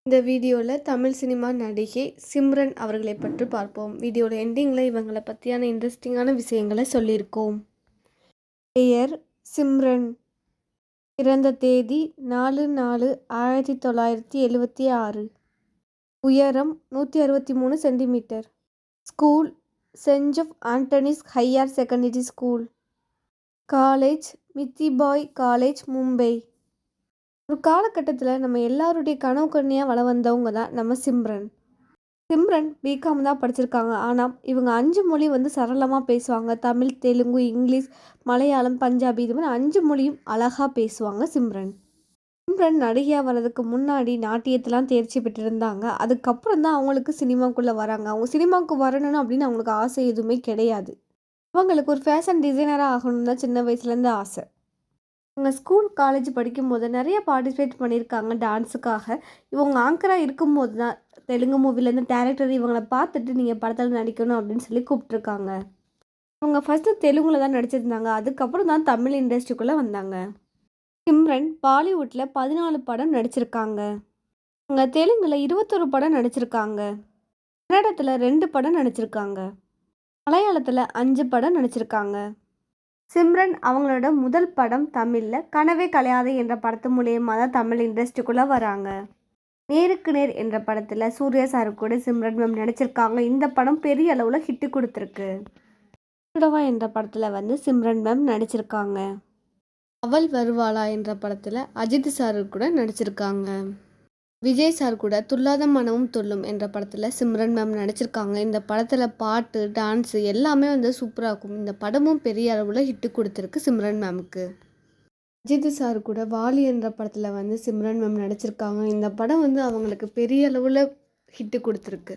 இந்த வீடியோவில் தமிழ் சினிமா நடிகை சிம்ரன் அவர்களை பற்றி பார்ப்போம். வீடியோவில் எண்டிங்கில் இவங்களை பற்றியான இன்ட்ரெஸ்டிங்கான விஷயங்களை சொல்லியிருக்கோம். பெயர் சிம்ரன். பிறந்த தேதி 4/4/1976. உயரம் 163 centimetre. School Saint Joseph Anthony's higher secondary school. College Mithibai college, Mumbai. ஒரு காலகட்டத்தில் நம்ம எல்லாருடைய கனவு கண்ணியாக வள வந்தவங்க தான் நம்ம சிம்ரன். சிம்ரன் பிகாம் தான் படிச்சிருக்காங்க. ஆனால் இவங்க 5 மொழி சரளமாக பேசுவாங்க. தமிழ், தெலுங்கு, இங்கிலீஷ், மலையாளம், பஞ்சாபி, இது மாதிரி 5 மொழியும் அழகாக பேசுவாங்க சிம்ரன். சிம்ரன் நடிகையாக வர்றதுக்கு முன்னாடி நாட்டியத்தெலாம் தேர்ச்சி பெற்றிருந்தாங்க. அதுக்கப்புறம் தான் அவங்களுக்கு சினிமாக்குள்ளே வராங்க. அவங்க சினிமாவுக்கு வரணும் அப்படின்னு அவங்களுக்கு ஆசை எதுவுமே கிடையாது. அவங்களுக்கு ஒரு ஃபேஷன் டிசைனராக ஆகணும்னு தான் சின்ன வயசுலேருந்து ஆசை. இவங்க ஸ்கூல் காலேஜ் படிக்கும்போது நிறைய பார்ட்டிசிபேட் பண்ணியிருக்காங்க டான்ஸுக்காக. இவங்க ஆங்கராக இருக்கும்போது தான் தெலுங்கு மூவிலேருந்து டேரக்டர் இவங்களை பார்த்துட்டு நீங்கள் படத்தில் நடிக்கணும் அப்படின்னு சொல்லி கூப்பிட்ருக்காங்க. அவங்க ஃபஸ்ட்டு தெலுங்கில் தான் நடிச்சிருந்தாங்க. அதுக்கப்புறம் தான் தமிழ் இண்டஸ்ட்ரிக்குள்ளே வந்தாங்க. சிம்ரன் பாலிவுட்டில் 14 படம் நடிச்சிருக்காங்க. அவங்க தெலுங்கில் 21 படம் நடிச்சிருக்காங்க. கன்னடத்தில் 2 படம் நடிச்சிருக்காங்க. மலையாளத்தில் 5 படம் நடிச்சிருக்காங்க. சிம்ரன் அவங்களோட முதல் படம் தமிழில் கனவே கலையாதே என்ற படத்து மூலியமாக தான் தமிழ் இண்டஸ்ட்ரிக்குள்ளே வராங்க. நேருக்கு நேர் என்ற படத்தில் சூர்யா சார் கூட சிம்ரன் மேம் நடிச்சிருக்காங்க. இந்த படம் பெரிய அளவில் ஹிட்டு கொடுத்துருக்கு. சுடவா என்ற படத்தில் சிம்ரன் மேம் நடிச்சிருக்காங்க. அவள் வருவாளா என்ற படத்தில் அஜித் சார் கூட நடிச்சிருக்காங்க. விஜய் சார் கூட துல்லாத மனமும் துள்ளும் என்ற படத்தில் சிம்ரன் மேம் நடிச்சிருக்காங்க. இந்த படத்தில் பாட்டு, டான்ஸு எல்லாமே சூப்பராக இருக்கும். இந்த படமும் பெரிய அளவில் ஹிட்டு கொடுத்துருக்கு சிம்ரன் மேமுக்கு. அஜித் சார் கூட வாலி என்ற படத்தில் சிம்ரன் மேம் நடிச்சிருக்காங்க. இந்த படம் அவங்களுக்கு பெரிய அளவில் ஹிட்டு கொடுத்துருக்கு.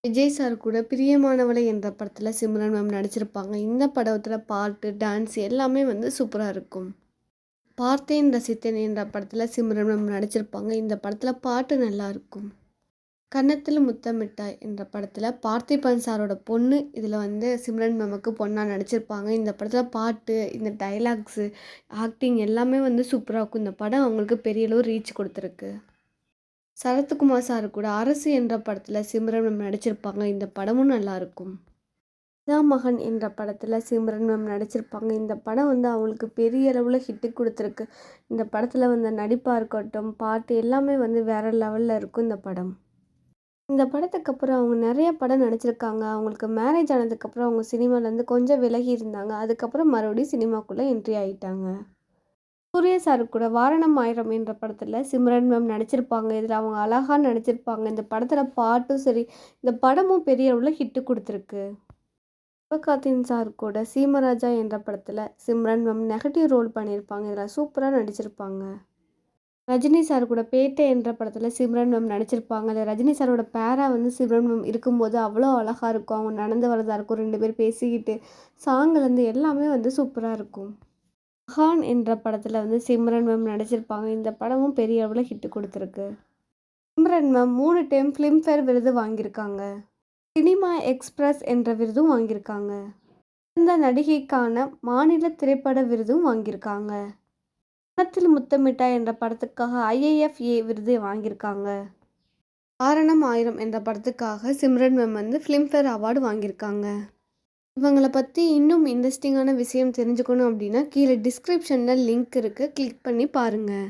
விஜய் சார் கூட பிரியமானவளை என்ற படத்தில் சிம்ரன் மேம் நடிச்சிருப்பாங்க. இந்த படத்தில் பாட்டு, டான்ஸ் எல்லாமே சூப்பராக இருக்கும். பார்த்தேன் ரசித்தேன் என்ற படத்தில் சிம்ரன் மேம் நடிச்சிருப்பாங்க. இந்த படத்தில் பாட்டு நல்லாயிருக்கும். கன்னத்தில் முத்தமிட்டாய் என்ற படத்தில் பார்த்திபன் சாரோட பொண்ணு இதில் சிம்ரன் மேமுக்கு பொண்ணாக நடிச்சிருப்பாங்க. இந்த படத்தில் பாட்டு, இந்த டைலாக்ஸு, ஆக்டிங் எல்லாமே சூப்பராக இருக்கும். இந்த படம் அவங்களுக்கு பெரிய அளவு ரீச் கொடுத்துருக்கு. சரத்குமார் சார் கூட அரசு என்ற படத்தில் சிம்ரன் மேம் நடிச்சிருப்பாங்க. இந்த படமும் நல்லாயிருக்கும். மகன் என்ற படத்தில் சிம்ரன் மேம் நடிச்சிருப்பாங்க. இந்த படம் அவங்களுக்கு பெரிய அளவில் ஹிட்டு கொடுத்துருக்கு. இந்த படத்தில் நடிப்பாக இருக்கட்டும், பாட்டு எல்லாமே வேறு லெவலில் இருக்கும் இந்த படம். இந்த படத்துக்கு அப்புறம் அவங்க நிறைய படம் நடிச்சிருக்காங்க. அவங்களுக்கு மேரேஜ் ஆனதுக்கப்புறம் அவங்க சினிமாலேருந்து கொஞ்சம் விலகி இருந்தாங்க. அதுக்கப்புறம் மறுபடியும் சினிமாக்குள்ளே என்ட்ரி ஆகிட்டாங்க. சூர்யா சார் கூட வாரணம் ஆயிரம் என்ற படத்தில் சிம்ரன் மேம் நடிச்சிருப்பாங்க. இதில் அவங்க அழகாக நடிச்சிருப்பாங்க. இந்த படத்தில் பாட்டும் சரி, இந்த படமும் பெரிய அளவில் ஹிட்டு கொடுத்துருக்கு. சிவகார்த்திகேயன் சார் கூட சீமராஜா என்ற படத்தில் சிம்ரன் மேம் நெகட்டிவ் ரோல் பண்ணியிருப்பாங்க. இதில் சூப்பராக நடிச்சிருப்பாங்க. ரஜினி சார் கூட பேட்டை என்ற படத்தில் சிம்ரன் மேம் நடிச்சிருப்பாங்க. அதில் ரஜினி சாரோட பேராக சிம்ரன் மேம் இருக்கும்போது அவ்வளோ அழகாக இருக்கும். அவங்க நடந்து வரதா இருக்கும், 2 பேர் பேசிக்கிட்டு, சாங்குலேருந்து எல்லாமே சூப்பராக இருக்கும். மகான் என்ற படத்தில் சிம்ரன் மேம் நடிச்சிருப்பாங்க. இந்த படமும் பெரிய அளவில் ஹிட்டு கொடுத்துருக்கு. சிம்ரன் மேம் 3 டைம் ஃபிலிம்ஃபேர் விருது வாங்கியிருக்காங்க. சினிமா எக்ஸ்பிரஸ் என்ற விருதும் வாங்கியிருக்காங்க. சிறந்த நடிகைக்கான மாநில திரைப்பட விருதும் வாங்கியிருக்காங்க. கன்னத்தில் முத்தமிட்டாய் என்ற படத்துக்காக IIFA விருது வாங்கியிருக்காங்க. வாரணம் ஆயிரம் என்ற படத்துக்காக சிம்ரன் மேம் ஃபிலிம்ஃபேர் அவார்டு வாங்கியிருக்காங்க. இவங்களை பற்றி இன்னும் இன்ட்ரெஸ்டிங்கான விஷயம் தெரிஞ்சுக்கணும் அப்படின்னா கீழே டிஸ்கிரிப்ஷனில் லிங்க் இருக்குது, கிளிக் பண்ணி பாருங்கள்.